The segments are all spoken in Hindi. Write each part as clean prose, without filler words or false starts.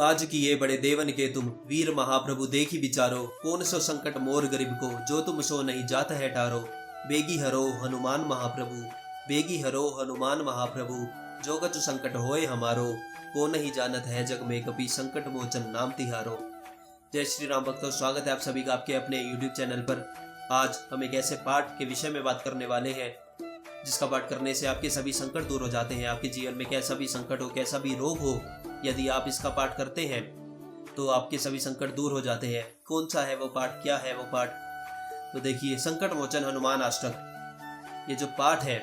काज किए बड़े देवन के तुम, वीर महाप्रभु देखी विचारो, कौन सो संकट मोर गरीब को, जो तुम सो नहीं जात है टारो। बेगी हरो हनुमान महाप्रभु, बेगी हरो हनुमान महाप्रभु, जो कछु संकट होए हमारो, को नहीं जानत है जग में कभी, संकट मोचन नाम तिहारो। जय श्री राम भक्तों, स्वागत है आप सभी का आपके अपने YouTube चैनल पर। आज हम एक ऐसे पाठ के विषय में बात करने वाले हैं जिसका पाठ करने से आपके सभी संकट दूर हो जाते हैं। आपके जीवन में कैसा भी संकट हो, कैसा भी रोग हो, यदि आप इसका पाठ करते हैं तो आपके सभी संकट दूर हो जाते हैं। कौन सा है वो पाठ, क्या है वो पाठ, तो देखिए, संकट मोचन हनुमान अष्टक। ये जो पाठ है,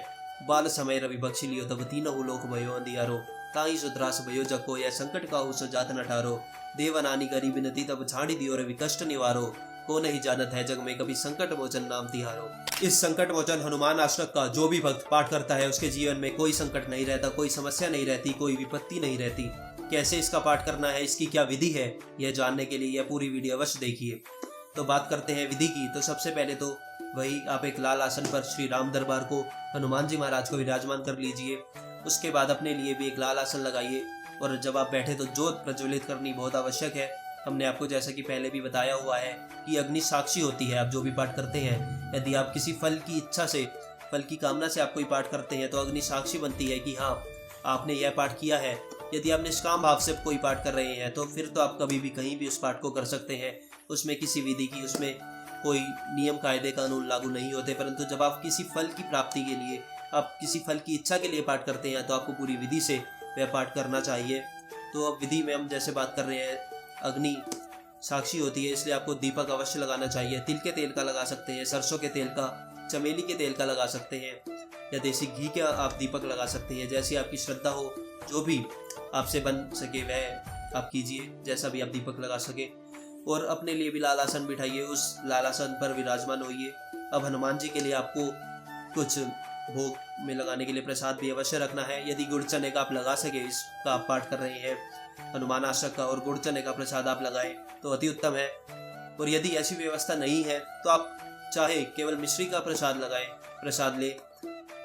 बाल समय रवि बख्शी लियो तब तीनों लोक भयो अंधियारो, ताई सुत्रास भयो जको, यह संकट का सो जात न ठारो। देवनानी गरीब विनती तब छाड़ी दियो रवि कष्ट निवारो, को नहीं जानत है जग में कभी, संकट मोचन नाम तिहारो। इस संकट मोचन हनुमान अष्टक का जो भी भक्त पाठ करता है उसके जीवन में कोई संकट नहीं रहता, कोई समस्या नहीं रहती, कोई विपत्ति नहीं रहती। कैसे इसका पाठ करना है, इसकी क्या विधि है, यह जानने के लिए यह पूरी वीडियो अवश्य देखिए। तो बात करते हैं विधि की। तो सबसे पहले तो वही आप एक लाल आसन पर श्री राम दरबार को, हनुमान जी महाराज को विराजमान कर लीजिए। उसके बाद अपने लिए भी एक लाल आसन लगाइए और जब आप बैठे तो ज्योत प्रज्वलित करनी बहुत आवश्यक है। हमने आपको जैसा कि पहले भी बताया हुआ है कि अग्नि साक्षी होती है। आप जो भी पाठ करते हैं, यदि आप किसी फल की इच्छा से, फल की कामना से आप कोई पाठ करते हैं तो अग्नि साक्षी बनती है कि हाँ, आपने यह पाठ किया है। यदि आप निष्काम भाव से कोई पाठ कर रहे हैं तो फिर तो आप कभी भी कहीं भी उस पाठ को कर सकते हैं। उसमें किसी विधि की, उसमें कोई नियम कायदे कानून लागू नहीं होते। परंतु जब आप किसी फल की प्राप्ति के लिए, आप किसी फल की इच्छा के लिए पाठ करते हैं तो आपको पूरी विधि से वह पाठ करना चाहिए। तो अब विधि में हम जैसे बात कर रहे हैं, अग्नि साक्षी होती है, इसलिए आपको दीपक अवश्य लगाना चाहिए। तिल के तेल का लगा सकते हैं, सरसों के तेल का, चमेली के तेल का लगा सकते हैं, या देसी घी का आप दीपक लगा सकते हैं। जैसी आपकी श्रद्धा हो, जो भी आपसे बन सके वह आप कीजिए, जैसा भी आप दीपक लगा सके। और अपने लिए भी लाल आसन बिठाइए, उस लाल आसन पर विराजमान होइए। अब हनुमान जी के लिए आपको कुछ भोग में लगाने के लिए प्रसाद भी अवश्य रखना है। यदि गुड़ चने का आप लगा सके, इसका आप पाठ कर रहे हैं हनुमान अष्टक का, और गुड़ चने का प्रसाद आप लगाएं तो अति उत्तम है। और यदि ऐसी व्यवस्था नहीं है तो आप चाहे केवल मिश्री का प्रसाद लगाएं, प्रसाद ले,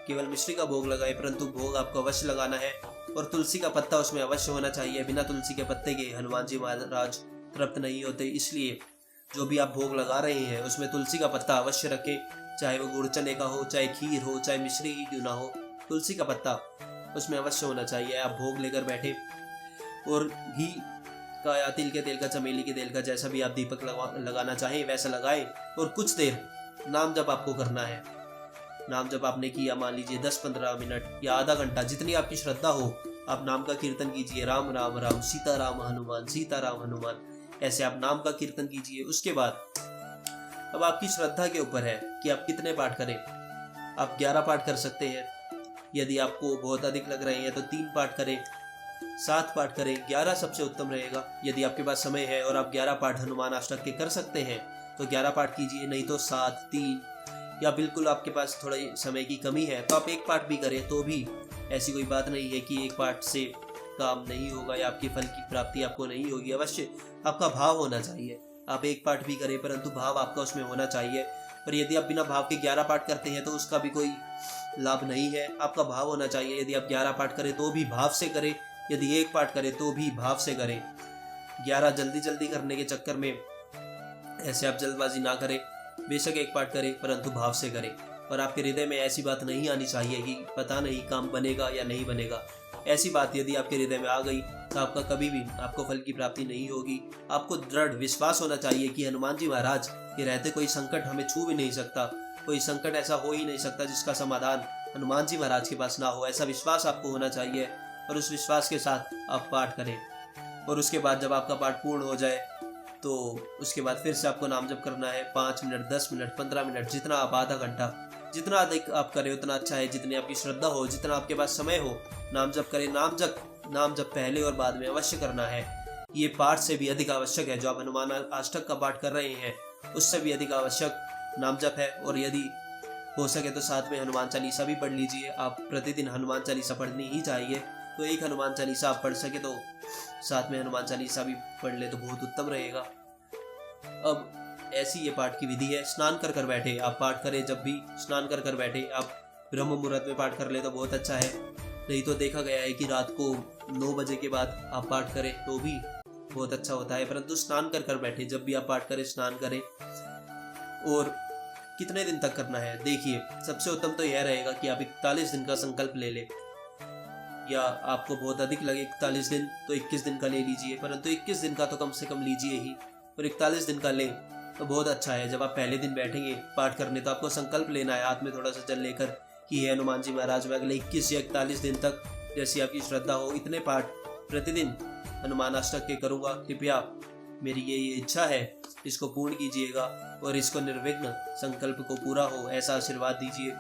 केवल मिश्री का भोग लगाएं, परंतु भोग आपको अवश्य लगाना है। और तुलसी का पत्ता उसमें अवश्य होना चाहिए। बिना तुलसी के पत्ते के हनुमान जी महाराज तृप्त नहीं होते। इसलिए जो भी आप भोग लगा रहे हैं उसमें तुलसी का पत्ता अवश्य रखें, चाहे वो गुड़ चने का हो, चाहे खीर हो, चाहे मिश्री ही क्यों ना हो, तुलसी का पत्ता उसमें अवश्य होना चाहिए। आप भोग लेकर बैठे और घी का या तिल के तेल का, चमेली के तेल का, जैसा भी आप दीपक लगाना चाहें वैसा लगाएं। और कुछ देर नाम जप आपको करना है। नाम जप आपने किया, मान लीजिए 10-15 मिनट या आधा घंटा, जितनी आपकी श्रद्धा हो, आप नाम का कीर्तन कीजिए। राम राम राम, सीता राम हनुमान, सीता राम हनुमान, ऐसे आप नाम का कीर्तन कीजिए। उसके बाद अब आपकी श्रद्धा के ऊपर है कि आप कितने पाठ करें। आप 11 पाठ कर सकते हैं। यदि आपको बहुत अधिक लग रहे हैं तो 3 पाठ करें, 7 पाठ करें, 11 सबसे उत्तम रहेगा। यदि आपके पास समय है और आप 11 पाठ हनुमान अष्टक के कर सकते हैं तो 11 पाठ कीजिए, नहीं तो 7, 3, या बिल्कुल आपके पास थोड़ा समय की कमी है तो आप 1 पाठ भी करें तो भी ऐसी कोई बात नहीं है कि 1 पाठ से काम नहीं होगा या आपकी फल की प्राप्ति आपको नहीं होगी। अवश्य आपका भाव होना चाहिए। आप 1 पाठ भी करें परंतु भाव आपका उसमें होना चाहिए। और यदि आप बिना भाव के 11 पाठ करते हैं तो उसका भी कोई लाभ नहीं है। आपका भाव होना चाहिए। यदि आप 11 पाठ करें तो भी भाव से करें, यदि 1 पाठ करें तो भी भाव से करें। 11 जल्दी जल्दी करने के चक्कर में ऐसे आप जल्दबाजी ना करें। बेशक 1 पाठ करें परंतु भाव से करें। और आपके हृदय में ऐसी बात नहीं आनी चाहिए कि पता नहीं काम बनेगा या नहीं बनेगा। ऐसी बात यदि आपके हृदय में आ गई तो आपका कभी भी आपको फल की प्राप्ति नहीं होगी। आपको दृढ़ विश्वास होना चाहिए कि हनुमान जी महाराज के रहते कोई संकट हमें छू भी नहीं सकता, कोई संकट ऐसा हो ही नहीं सकता जिसका समाधान हनुमान जी महाराज के पास ना हो। ऐसा विश्वास आपको होना चाहिए और उस विश्वास के साथ आप पाठ करें। और उसके बाद जब आपका पाठ पूर्ण हो जाए तो उसके बाद फिर से आपको नाम जप करना है। 5 मिनट, 10 मिनट, 15 मिनट, जितना आप, आधा घंटा, जितना अधिक आप करें उतना अच्छा है। जितनी आपकी श्रद्धा हो, जितना आपके पास समय हो, नाम जप करें। नाम जप पहले और बाद में अवश्य करना है। ये पाठ से भी अधिक आवश्यक है। जो आप हनुमान अष्टक का पाठ कर रहे हैं उससे भी अधिक आवश्यक नाम जप है। और यदि हो सके तो साथ में हनुमान चालीसा भी पढ़ लीजिए। आप प्रतिदिन हनुमान चालीसा पढ़नी ही चाहिए। तो एक हनुमान चालीसा आप पढ़ सके तो साथ में हनुमान चालीसा भी पढ़ ले तो बहुत उत्तम रहेगा। अब ऐसी ये पाठ की विधि है। स्नान कर बैठे आप पाठ करें। जब भी स्नान कर बैठे आप ब्रह्म मुहूर्त में पाठ कर ले तो बहुत अच्छा है। नहीं तो देखा गया है कि रात को 9 बजे के बाद आप पाठ करें तो भी बहुत अच्छा होता है, परंतु स्नान कर कर बैठे, जब भी आप पाठ करें स्नान करें। और कितने दिन तक करना है? देखिए, सबसे उत्तम तो यह रहेगा कि आप 41 दिन का संकल्प ले लें, या आपको बहुत अधिक लगे 41 दिन तो 21 दिन का ले लीजिए, परंतु 21 दिन का तो कम से कम लीजिए ही, और 41 दिन का लें तो बहुत अच्छा है। जब आप पहले दिन बैठेंगे पाठ करने तो आपको संकल्प लेना है हाथ में थोड़ा सा जल लेकर कि हे हनुमान जी महाराज, मैं अगले 21 या 41 दिन तक, जैसी आपकी श्रद्धा हो, इतने पाठ प्रतिदिन हनुमान अष्टक के करूँगा। कृपया मेरी ये इच्छा है, इसको पूर्ण कीजिएगा और इसको निर्विघ्न संकल्प को पूरा हो, ऐसा आशीर्वाद दीजिए।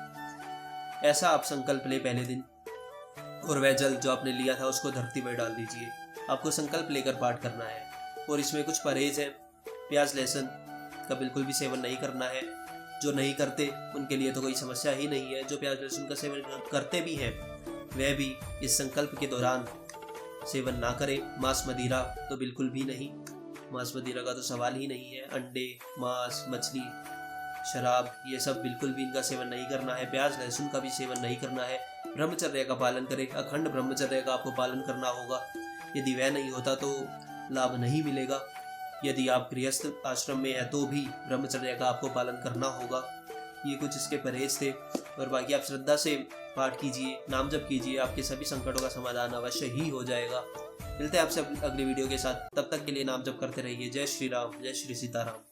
ऐसा आप संकल्प ले पहले दिन, और वह जल जो आपने लिया था उसको धरती पर डाल दीजिए। आपको संकल्प लेकर पाठ करना है, और इसमें कुछ परहेज है। प्याज लहसुन का बिल्कुल भी सेवन नहीं करना है। जो नहीं करते उनके लिए तो कोई समस्या ही नहीं है, जो प्याज लहसुन का सेवन करते भी हैं वह भी इस संकल्प के दौरान सेवन ना करें। मांस मदिरा तो बिल्कुल भी नहीं, मांस मदिरा का तो सवाल ही नहीं है। अंडे, मांस, मछली, शराब, ये सब बिल्कुल भी इनका सेवन नहीं करना है। प्याज लहसुन का भी सेवन नहीं करना है। ब्रह्मचर्य का पालन करें, अखंड ब्रह्मचर्य का आपको पालन करना होगा। यदि वह नहीं होता तो लाभ नहीं मिलेगा। यदि आप गृहस्थ आश्रम में है तो भी ब्रह्मचर्य का आपको पालन करना होगा। ये कुछ इसके परहेज थे, और बाकी आप श्रद्धा से पाठ कीजिए, नाम जप कीजिए, आपके सभी संकटों का समाधान अवश्य ही हो जाएगा। मिलते हैं आपसे अगली वीडियो के साथ, तब तक के लिए नाम जप करते रहिए। जय श्री राम, जय श्री सीताराम।